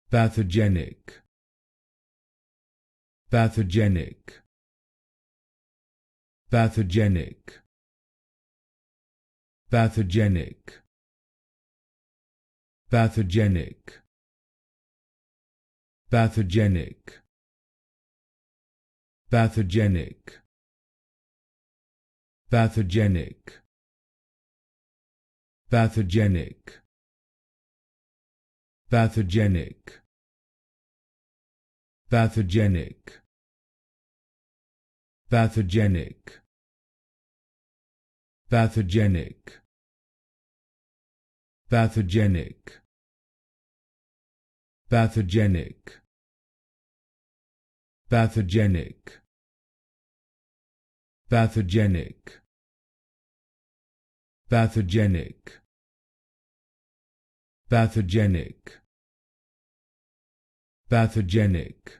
Pathogenic, pathogenic, pathogenic, pathogenic, pathogenic, pathogenic, pathogenic, pathogenic, pathogenic, pathogenic, pathogenic, pathogenic, pathogenic, pathogenic, pathogenic, pathogenic, pathogenic, pathogenic, pathogenic, pathogenic,